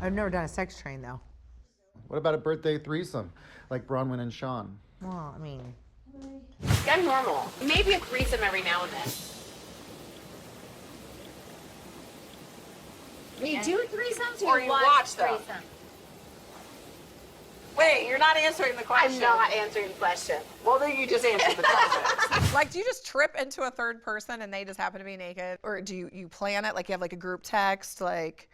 I've never done a sex train, though. What about a birthday threesome, like Braunwyn and Sean? Well, I mean... I'm normal. Maybe a threesome every now and then. You do threesomes Or you watch them? threesomes? Wait, you're not answering the question. I'm not answering the question. Well, then you just answered the question. Like, do you just trip into a third person and they just happen to be naked? Or do you plan it? Like, you have like a group text, like,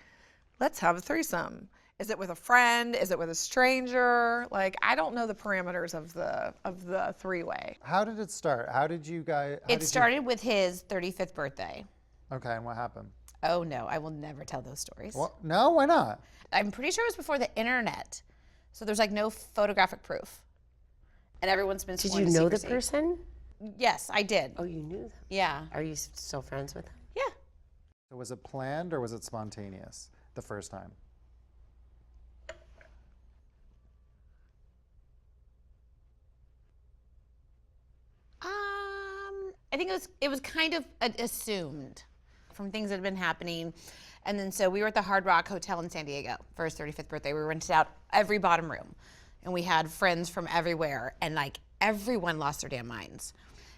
let's have a threesome. Is it with a friend? Is it with a stranger? Like, I don't know the parameters of the three-way. How did it start? How did you guys... It started with his 35th birthday. Okay, and what happened? Oh no, I will never tell those stories. What? No, why not? I'm pretty sure it was before the internet. So there's like no photographic proof. And everyone's been Did sworn you to know secrecy. the person? Yes, I did. Oh, you knew them? Yeah. Are you still friends with them? Yeah. So was it planned or was it spontaneous the first time? I think it was kind of assumed from things that had been happening. And then so we were at the Hard Rock Hotel in San Diego for his 35th birthday. We rented out every bottom room. And we had friends from everywhere. And like everyone lost their damn minds.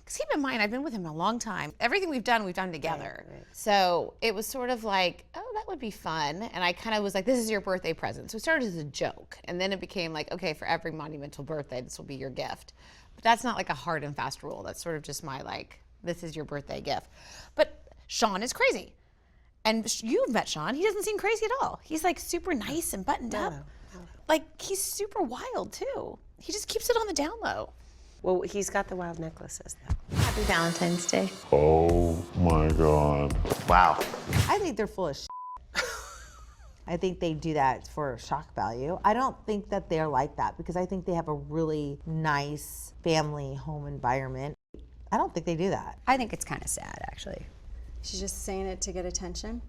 Because keep in mind, I've been with him a long time. Everything we've done together. Right. So it was sort of like, oh, that would be fun. And I kind of was like, this is your birthday present. So it started as a joke. And then it became like, okay, for every monumental birthday, this will be your gift. But that's not like a hard and fast rule. That's sort of just my like, this is your birthday gift. But Sean is crazy. And you've met Sean. He doesn't seem crazy at all. He's like super nice and buttoned up. Like he's super wild too. He just keeps it on the down low. Well, he's got the wild necklaces though. Happy Valentine's Day. Oh my God. Wow. I think they're full of shit. I think they do that for shock value. I don't think that they're like that because I think they have a really nice family home environment. I don't think they do that. I think it's kind of sad, actually. She's just saying it to get attention?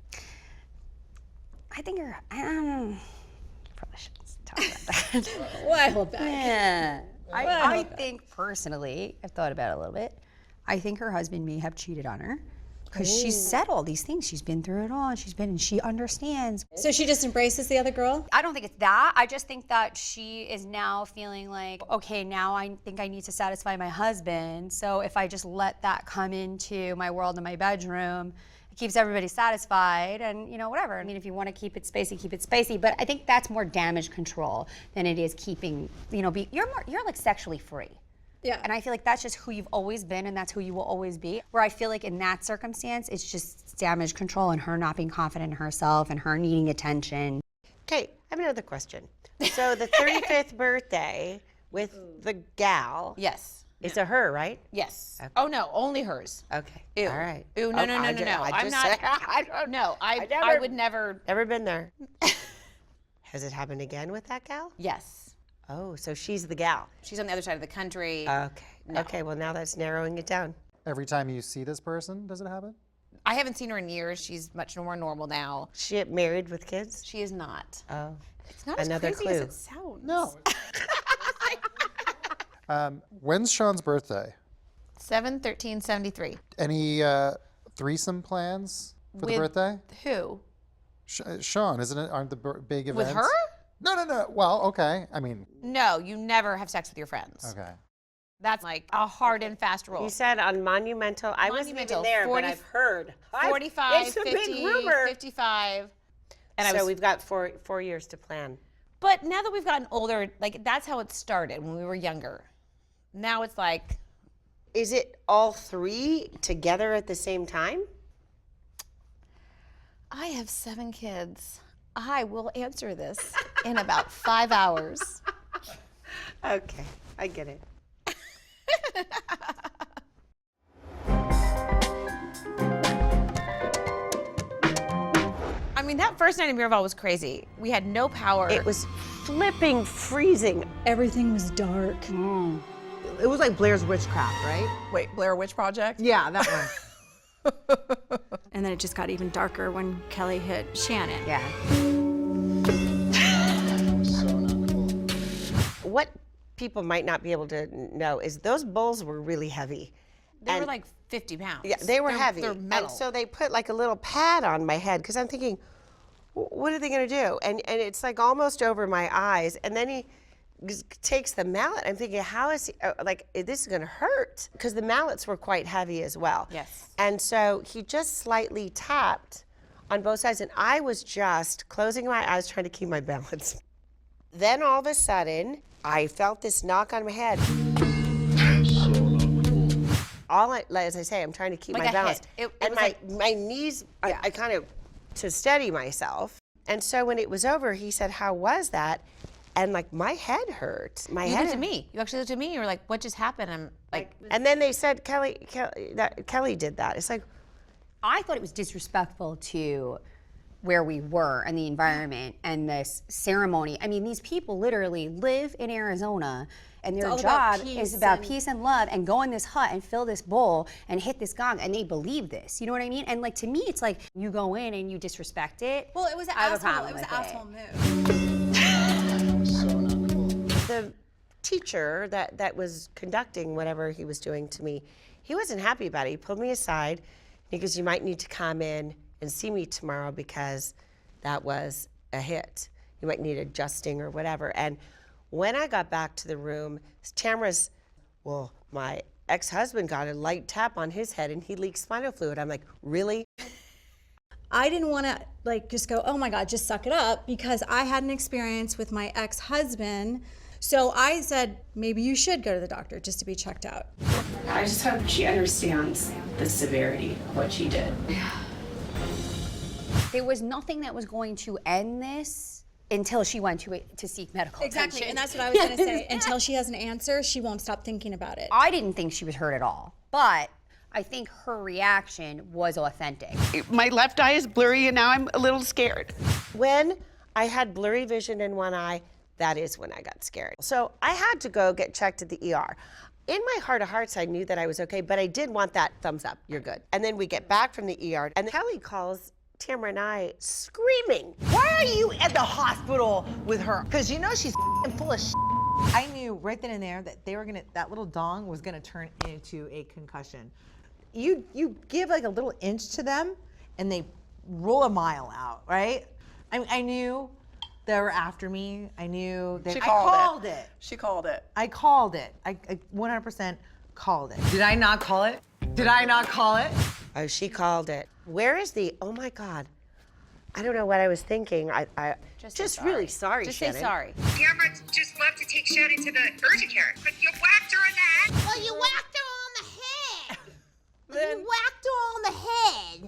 I think you're, probably shouldn't talk about that. Well, Yeah. I think personally, I've thought about it a little bit, I think her husband may have cheated on her because she's said all these things. She's been through it all and she understands. So she just embraces the other girl? I don't think it's that. I just think that she is now feeling like, okay, now I think I need to satisfy my husband. So if I just let that come into my world in my bedroom, it keeps everybody satisfied and, you know, whatever. I mean, if you want to keep it spacey, keep it spacey. But I think that's more damage control than it is keeping, you know, you're like sexually free. Yeah. And I feel like that's just who you've always been and that's who you will always be. Where I feel like in that circumstance, it's just damage control and her not being confident in herself and her needing attention. Okay, I have another question. So the 35th birthday with the gal. Yes. It's a her, right? Yes. Okay. Oh no, only hers. Okay. Ew. All right. Ew, no, no, no, no, no. I'm not. I would never. Never been there. Has it happened again with that gal? Yes. Oh, so she's the gal. She's on the other side of the country. Okay. No. Okay, well now that's narrowing it down. Every time you see this person, does it happen? I haven't seen her in years. She's much more normal now. She married with kids? She is not. Oh. It's not Another as crazy clue. as it sounds. No. When's Sean's birthday? 7/13/73. Any threesome plans for the birthday? Who? Sean, isn't it? Aren't the big events? With her? No, no, no. Well, okay. I mean. No, you never have sex with your friends. Okay. That's like a hard and fast rule. You said on Monumental. I wasn't even there, 40, but I've heard. 45, it's a 50, big rumor. 55. And So we've got four years to plan. But now that we've gotten older, like that's how it started when we were younger. Now it's like. Is it all three together at the same time? I have 7 kids. I will answer this in about 5 hours. Okay, I get it. I mean, that first night in Miraval was crazy. We had no power. It was flipping freezing. Everything was dark. It was like Blair's Witchcraft, right? Wait, Blair Witch Project? Yeah, that one. And then it just got even darker when Kelly hit Shannon. Yeah. What people might not be able to know is those bowls were really heavy. They were like 50 pounds. Yeah, they were heavy. They're metal. And so they put like a little pad on my head because I'm thinking, what are they going to do? And it's like almost over my eyes. And then he takes the mallet. I'm thinking, how is he, like, this is going to hurt? Because the mallets were quite heavy as well. Yes. And so he just slightly tapped on both sides. And I was just closing my eyes, trying to keep my balance. Then all of a sudden, I felt this knock on my head. As I say, I'm trying to keep Like my a balance. hit. And my knees, I kind of, to steady myself. And so when it was over, he said, how was that? And like my head hurt. My You head. looked at me. You actually looked at me. You were like, what just happened? I'm like, And then they said, Kelly did that. It's like, I thought it was disrespectful to where we were and the environment and this ceremony. I mean, these people literally live in Arizona and their all about job peace is about and- peace and love and go in this hut and fill this bowl and hit this gong and they believe this. You know what I mean? And like to me, it's like you go in and you disrespect it. Well, it was an I have a asshole. problem It was an with asshole move. the teacher that was conducting whatever he was doing to me, he wasn't happy about it. He pulled me aside. He goes, you might need to come in and see me tomorrow because that was a hit. You might need adjusting or whatever. And when I got back to the room, Tamra's, well, my ex-husband got a light tap on his head and he leaked spinal fluid. I'm like, really? I didn't want to like just go, oh my God, just suck it up, because I had an experience with my ex-husband. So I said, maybe you should go to the doctor just to be checked out. I just hope she understands the severity of what she did. There was nothing that was going to end this until she went to seek medical Exactly, attention. and that's what I was going to say. Until she has an answer, she won't stop thinking about it. I didn't think she was hurt at all, but I think her reaction was authentic. My left eye is blurry and now I'm a little scared. When I had blurry vision in one eye, that is when I got scared. So I had to go get checked at the ER. In my heart of hearts, I knew that I was okay, but I did want that thumbs up, you're good. And then we get back from the ER, and Kelly calls Tamra and I screaming. Why are you at the hospital with her? Because you know she's full of shit. I knew right then and there that that little dong was gonna turn into a concussion. You give like a little inch to them and they roll a mile out, right? I knew they were after me. I knew that She I called called it. She called it. I called it. I 100% called it. Did I not call it? Did I not call it? Oh, she called it. Where is the, oh my God. I don't know what I was thinking. I just really sorry, just Shannon. say sorry. Tamra just love to take Shannon to the urgent care, but you whacked her in the head. Well, you whacked her on the head. Then- You whacked her on the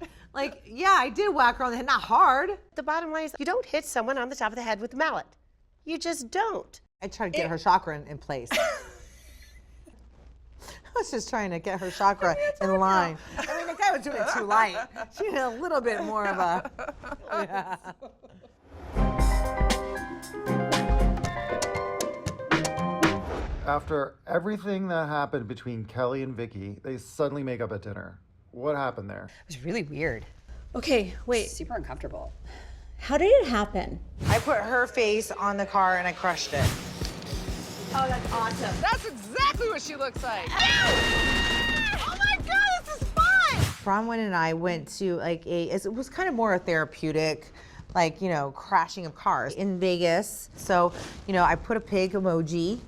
head. Like, yeah, I did whack her on the head, not hard. The bottom line is you don't hit someone on the top of the head with a mallet. You just don't. I tried to get her chakra in place. I was just trying to get her chakra in line. I mean, the guy was doing it too light. She needed a little bit more of a, yeah. After everything that happened between Kelly and Vicky, they suddenly make up at dinner. What happened there? It was really weird. Okay, wait. Super uncomfortable. How did it happen? I put her face on the car and I crushed it. Oh, that's awesome. That's exactly what she looks like. Oh my God, this is fun! Braunwyn and I went to like it was kind of more a therapeutic, like, you know, crashing of cars in Vegas. So, you know, I put a pig emoji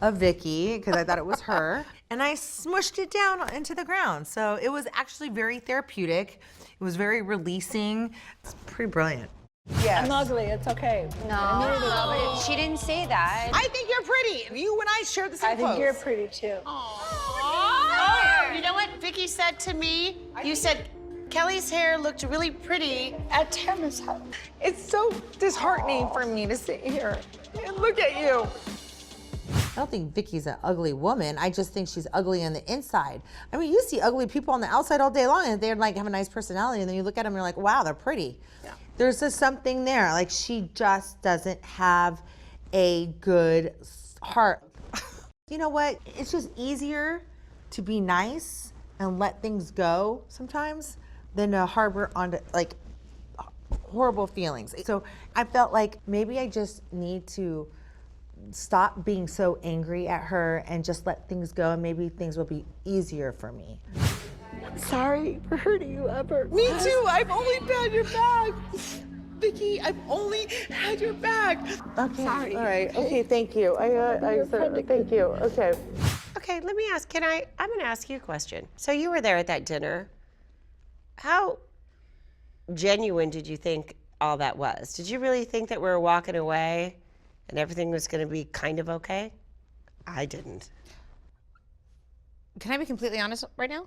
of Vicky because I thought it was her. And I smushed it down into the ground. So it was actually very therapeutic. It was very releasing. It's pretty brilliant. Yeah. I'm ugly, it's okay. No, she didn't say that. I think you're pretty. You and I shared the same post. pretty too. Oh, you know what Vicky said to me? You said Kelly's hair looked really pretty at Tamra's house. It's so disheartening for me to sit here and look at you. I don't think Vicky's an ugly woman. I just think she's ugly on the inside. I mean, you see ugly people on the outside all day long and they like have a nice personality and then you look at them and you're like, wow, they're pretty. Yeah. There's just something there. Like she just doesn't have a good heart. You know what? It's just easier to be nice and let things go sometimes than to harbor onto like horrible feelings. So I felt like maybe I just need to stop being so angry at her and just let things go and maybe things will be easier for me. Sorry for hurting you ever. Me too. I've only been your back. Vicky, I've only had your back. Okay. Sorry. All right. Okay. Thank you. Thank you. Okay. Okay. Let me ask. I'm going to ask you a question. So you were there at that dinner. How genuine did you think all that was? Did you really think that we were walking away and everything was going to be kind of okay? I didn't. Can I be completely honest right now?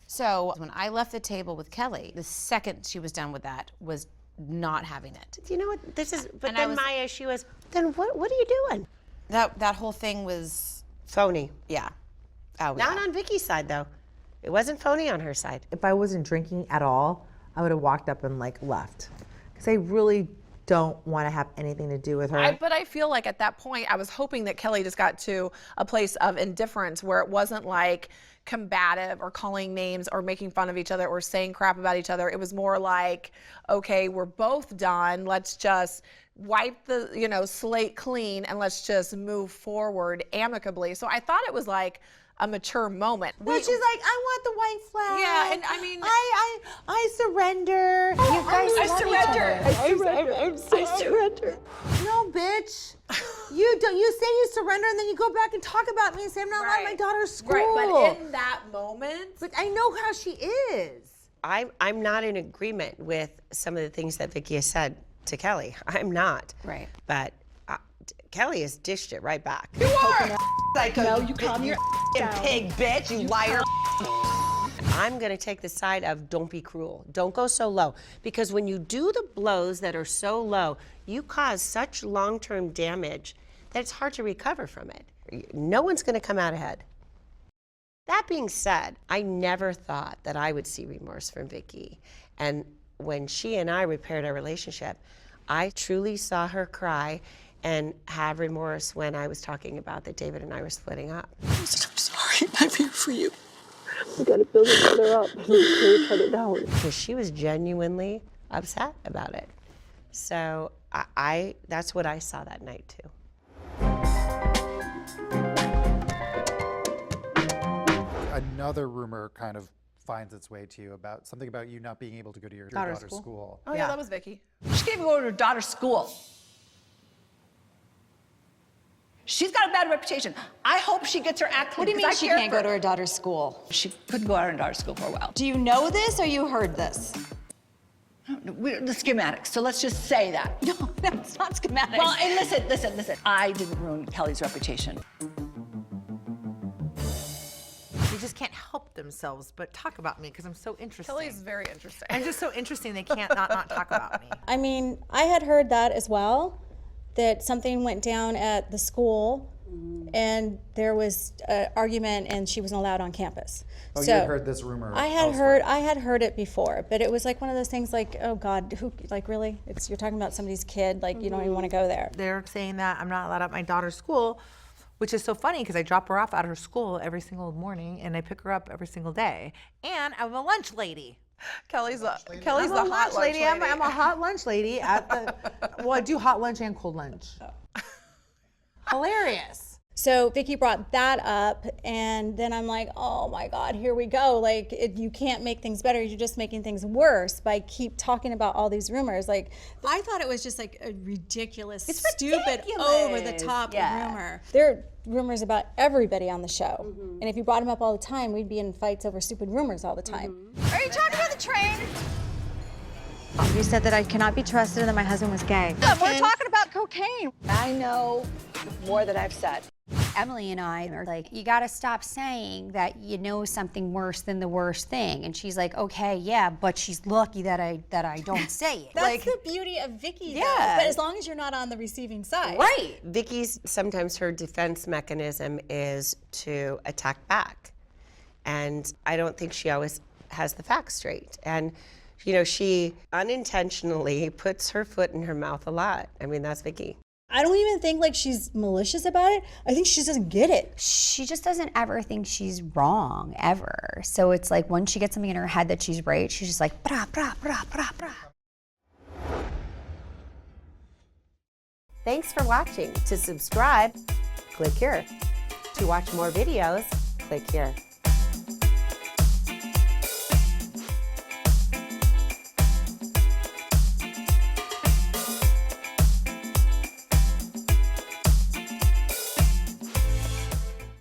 So when I left the table with Kelly, the second she was done with that was not having it. You know what? This is. But And then my issue is, then what are you doing? That whole thing was, Phony. yeah. Oh, Not yeah. on Vicky's side though. It wasn't phony on her side. If I wasn't drinking at all, I would have walked up and like left. Because I really don't want to have anything to do with her. But I feel like at that point, I was hoping that Kelly just got to a place of indifference where it wasn't like combative or calling names or making fun of each other or saying crap about each other. It was more like, okay, we're both done. Let's just wipe the, slate clean and let's just move forward amicably. So I thought it was like a mature moment. But she's like, I want the white flag. Yeah, and I mean, I surrender. You guys I surrender. No, bitch. You say you surrender and then you go back and talk about me and say I'm not allowed at my daughter's school. Right, but in that moment. But I know how she is. I'm not in agreement with some of the things that Vicky has said to Kelly. I'm not. Right. But Kelly has dished it right back. You are psycho. No, you calm your pig, bitch, you liar. I'm going to take the side of don't be cruel. Don't go so low. Because when you do the blows that are so low, you cause such long-term damage that it's hard to recover from it. No one's going to come out ahead. That being said, I never thought that I would see remorse from Vicky. And when she and I repaired our relationship, I truly saw her cry and have remorse when I was talking about that David and I were splitting up. I'm sorry. I'm here for you. We gotta build each other up. We cut it down. Because she was genuinely upset about it. So that's what I saw that night too. Another rumor kind of finds its way to you about something about you not being able to go to your daughter's school. Oh yeah, that was Vicky. She can't even go to her daughter's school. She's got a bad reputation. I hope she gets her act clean. What do you mean she can't go to her daughter's school? She couldn't go to her daughter's school for a while. Do you know this or you heard this? We're the schematics, so let's just say that. No, it's not schematics. Well, and listen. I didn't ruin Kelly's reputation. They just can't help themselves but talk about me because I'm so interesting. Kelly's very interesting. I'm just so interesting they can't not talk about me. I mean, I had heard that as well, that something went down at the school and there was an argument and she wasn't allowed on campus. Oh, so you had heard this rumor I had heard it before, but it was like one of those things like, oh God, who, like really? You're talking about somebody's kid, like you don't even want to go there. They're saying that I'm not allowed at my daughter's school, which is so funny because I drop her off at her school every single morning and I pick her up every single day. And I'm a lunch lady. Kelly's the I'm hot a lunch lunch lady. I'm a hot lunch lady at the. Well, I do hot lunch and cold lunch. Hilarious. So Vicky brought that up, and then I'm like, oh my God, here we go. Like, you can't make things better. You're just making things worse by keep talking about all these rumors. Like, I thought it was just like a ridiculous, stupid, over the top rumor. There are rumors about everybody on the show. And if you brought them up all the time, we'd be in fights over stupid rumors all the time. Are you talking about the train? You said that I cannot be trusted and that my husband was gay. We're talking about cocaine. I know more than I've said. Emily and I are like, you gotta stop saying that you know something worse than the worst thing. And she's like, okay, yeah, but she's lucky that I don't say it. That's the beauty of Vicky, Yeah. though. But as long as you're not on the receiving side. Right. Vicky's, sometimes her defense mechanism is to attack back. And I don't think she always has the facts straight. And she unintentionally puts her foot in her mouth a lot. I mean, that's Vicky. I don't even think like she's malicious about it. I think she just doesn't get it. She just doesn't ever think she's wrong, ever. So it's like when she gets something in her head that she's right, she's just like, brah, brah, brah, brah, brah. Thanks for watching. To subscribe, click here. To watch more videos, click here.